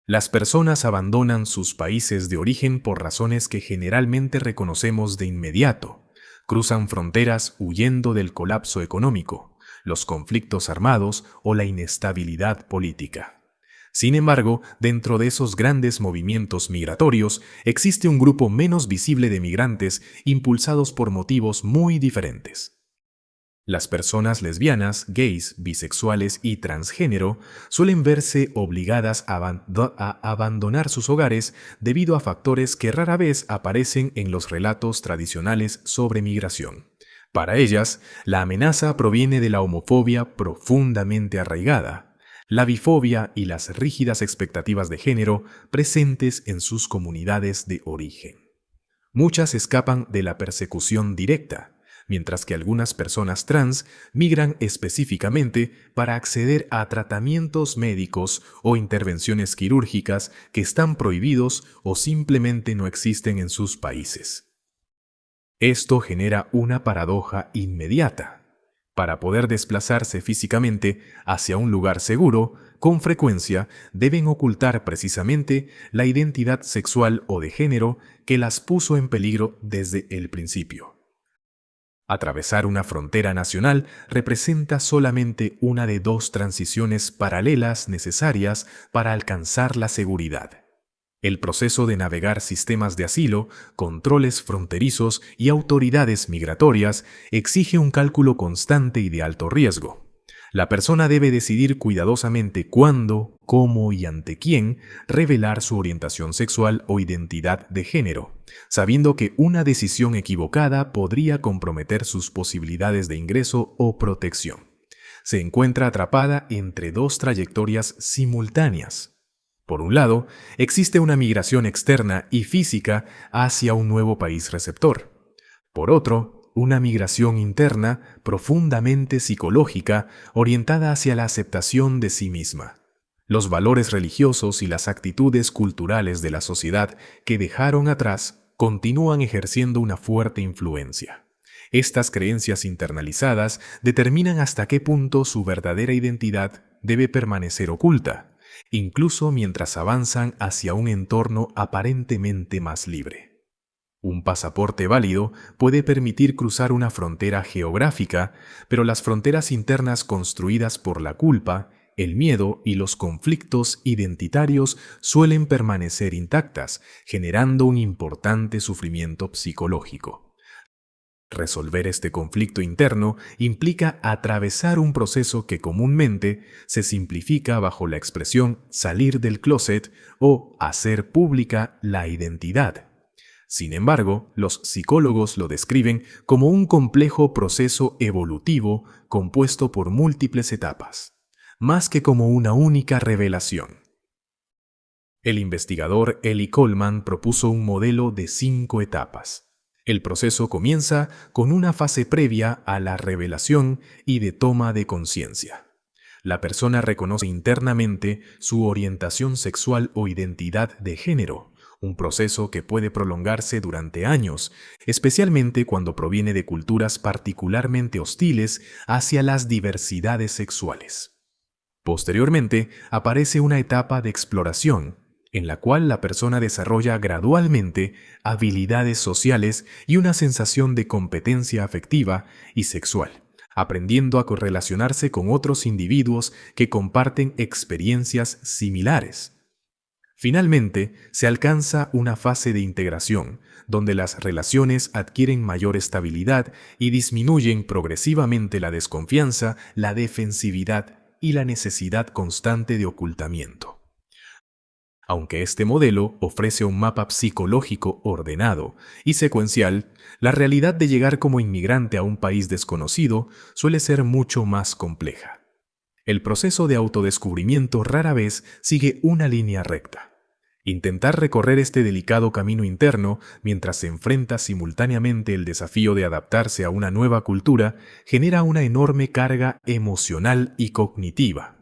Las personas abandonan sus países de origen por razones que generalmente reconocemos de inmediato. Cruzan fronteras huyendo del colapso económico, los conflictos armados o la inestabilidad política. Sin embargo, dentro de esos grandes movimientos migratorios existe un grupo menos visible de migrantes impulsados por motivos muy diferentes. Las personas lesbianas, gays, bisexuales y transgénero suelen verse obligadas a abandonar sus hogares debido a factores que rara vez aparecen en los relatos tradicionales sobre migración. Para ellas, la amenaza proviene de la homofobia profundamente arraigada, la bifobia y las rígidas expectativas de género presentes en sus comunidades de origen. Muchas escapan de la persecución directa, mientras que algunas personas trans migran específicamente para acceder a tratamientos médicos o intervenciones quirúrgicas que están prohibidos o simplemente no existen en sus países. Esto genera una paradoja inmediata. Para poder desplazarse físicamente hacia un lugar seguro, con frecuencia deben ocultar precisamente la identidad sexual o de género que las puso en peligro desde el principio. Atravesar una frontera nacional representa solamente una de dos transiciones paralelas necesarias para alcanzar la seguridad. El proceso de navegar sistemas de asilo, controles fronterizos y autoridades migratorias exige un cálculo constante y de alto riesgo. La persona debe decidir cuidadosamente cuándo, cómo y ante quién revelar su orientación sexual o identidad de género, sabiendo que una decisión equivocada podría comprometer sus posibilidades de ingreso o protección. Se encuentra atrapada entre dos trayectorias simultáneas. Por un lado, existe una migración externa y física hacia un nuevo país receptor. Por otro, una migración interna profundamente psicológica orientada hacia la aceptación de sí misma. Los valores religiosos y las actitudes culturales de la sociedad que dejaron atrás continúan ejerciendo una fuerte influencia. Estas creencias internalizadas determinan hasta qué punto su verdadera identidad debe permanecer oculta, incluso mientras avanzan hacia un entorno aparentemente más libre. Un pasaporte válido puede permitir cruzar una frontera geográfica, pero las fronteras internas construidas por la culpa, el miedo y los conflictos identitarios suelen permanecer intactas, generando un importante sufrimiento psicológico. Resolver este conflicto interno implica atravesar un proceso que comúnmente se simplifica bajo la expresión salir del closet o hacer pública la identidad. Sin embargo, los psicólogos lo describen como un complejo proceso evolutivo compuesto por múltiples etapas, más que como una única revelación. El investigador Eli Coleman propuso un modelo de 5 etapas. El proceso comienza con una fase previa a la revelación y de toma de conciencia. La persona reconoce internamente su orientación sexual o identidad de género, un proceso que puede prolongarse durante años, especialmente cuando proviene de culturas particularmente hostiles hacia las diversidades sexuales. Posteriormente, aparece una etapa de exploración, en la cual la persona desarrolla gradualmente habilidades sociales y una sensación de competencia afectiva y sexual, aprendiendo a correlacionarse con otros individuos que comparten experiencias similares. Finalmente, se alcanza una fase de integración, donde las relaciones adquieren mayor estabilidad y disminuyen progresivamente la desconfianza, la defensividad y la necesidad constante de ocultamiento. Aunque este modelo ofrece un mapa psicológico ordenado y secuencial, la realidad de llegar como inmigrante a un país desconocido suele ser mucho más compleja. El proceso de autodescubrimiento rara vez sigue una línea recta. Intentar recorrer este delicado camino interno mientras se enfrenta simultáneamente el desafío de adaptarse a una nueva cultura genera una enorme carga emocional y cognitiva.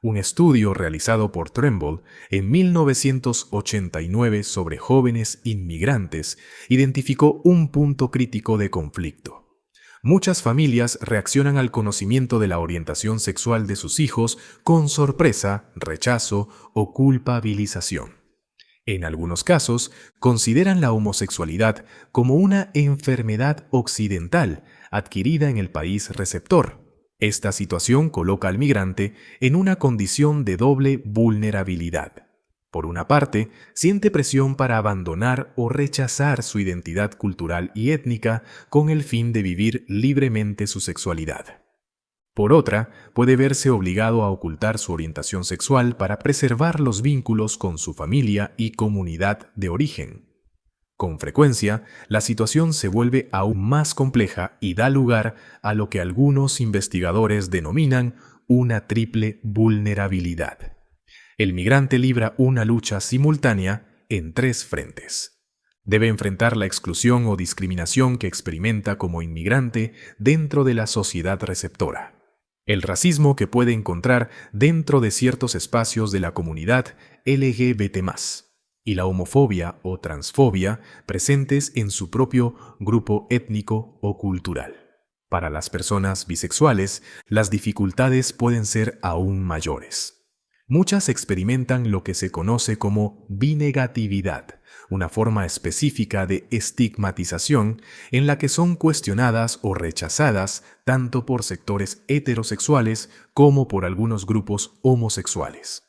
Un estudio realizado por Tremble en 1989 sobre jóvenes inmigrantes identificó un punto crítico de conflicto. Muchas familias reaccionan al conocimiento de la orientación sexual de sus hijos con sorpresa, rechazo o culpabilización. En algunos casos, consideran la homosexualidad como una enfermedad occidental adquirida en el país receptor. Esta situación coloca al migrante en una condición de doble vulnerabilidad. Por una parte, siente presión para abandonar o rechazar su identidad cultural y étnica con el fin de vivir libremente su sexualidad. Por otra, puede verse obligado a ocultar su orientación sexual para preservar los vínculos con su familia y comunidad de origen. Con frecuencia, la situación se vuelve aún más compleja y da lugar a lo que algunos investigadores denominan una triple vulnerabilidad. El migrante libra una lucha simultánea en tres frentes. Debe enfrentar la exclusión o discriminación que experimenta como inmigrante dentro de la sociedad receptora, el racismo que puede encontrar dentro de ciertos espacios de la comunidad LGBT+, y la homofobia o transfobia presentes en su propio grupo étnico o cultural. Para las personas bisexuales, las dificultades pueden ser aún mayores. Muchas experimentan lo que se conoce como binegatividad, una forma específica de estigmatización en la que son cuestionadas o rechazadas tanto por sectores heterosexuales como por algunos grupos homosexuales.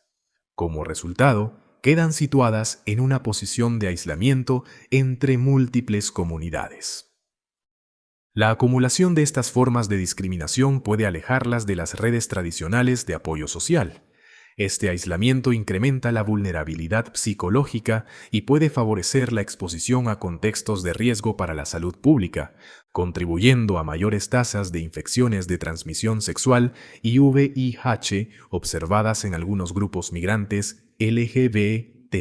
Como resultado, quedan situadas en una posición de aislamiento entre múltiples comunidades. La acumulación de estas formas de discriminación puede alejarlas de las redes tradicionales de apoyo social. Este aislamiento incrementa la vulnerabilidad psicológica y puede favorecer la exposición a contextos de riesgo para la salud pública, contribuyendo a mayores tasas de infecciones de transmisión sexual y VIH observadas en algunos grupos migrantes LGBT+.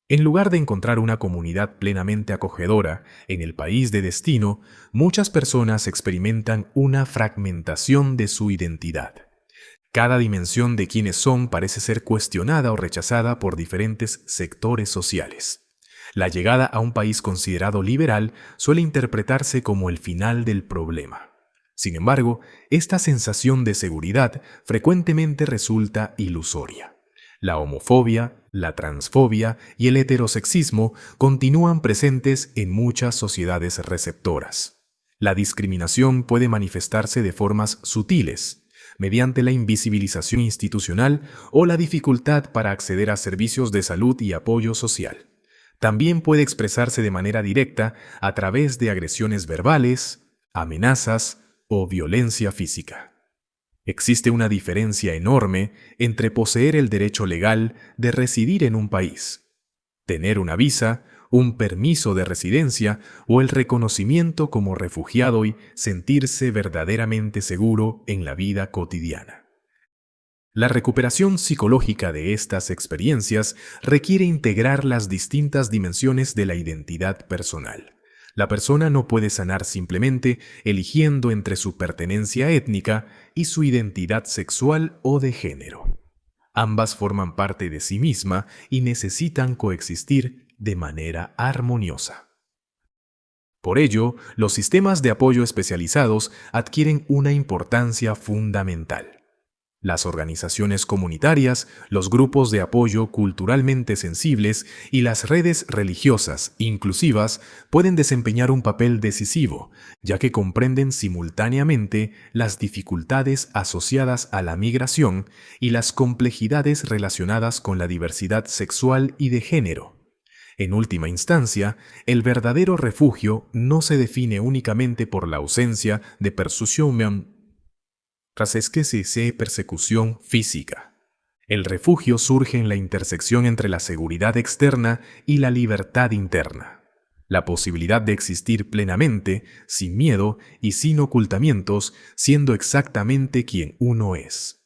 En lugar de encontrar una comunidad plenamente acogedora en el país de destino, muchas personas experimentan una fragmentación de su identidad. Cada dimensión de quiénes son parece ser cuestionada o rechazada por diferentes sectores sociales. La llegada a un país considerado liberal suele interpretarse como el final del problema. Sin embargo, esta sensación de seguridad frecuentemente resulta ilusoria. La homofobia, la transfobia y el heterosexismo continúan presentes en muchas sociedades receptoras. La discriminación puede manifestarse de formas sutiles, mediante la invisibilización institucional o la dificultad para acceder a servicios de salud y apoyo social. También puede expresarse de manera directa a través de agresiones verbales, amenazas o violencia física. Existe una diferencia enorme entre poseer el derecho legal de residir en un país, tener una visa, un permiso de residencia o el reconocimiento como refugiado y sentirse verdaderamente seguro en la vida cotidiana. La recuperación psicológica de estas experiencias requiere integrar las distintas dimensiones de la identidad personal. La persona no puede sanar simplemente eligiendo entre su pertenencia étnica y su identidad sexual o de género. Ambas forman parte de sí misma y necesitan coexistir de manera armoniosa. Por ello, los sistemas de apoyo especializados adquieren una importancia fundamental. Las organizaciones comunitarias, los grupos de apoyo culturalmente sensibles y las redes religiosas inclusivas pueden desempeñar un papel decisivo, ya que comprenden simultáneamente las dificultades asociadas a la migración y las complejidades relacionadas con la diversidad sexual y de género. En última instancia, el verdadero refugio no se define únicamente por la ausencia de persecución física. El refugio surge en la intersección entre la seguridad externa y la libertad interna. La posibilidad de existir plenamente, sin miedo y sin ocultamientos, siendo exactamente quien uno es.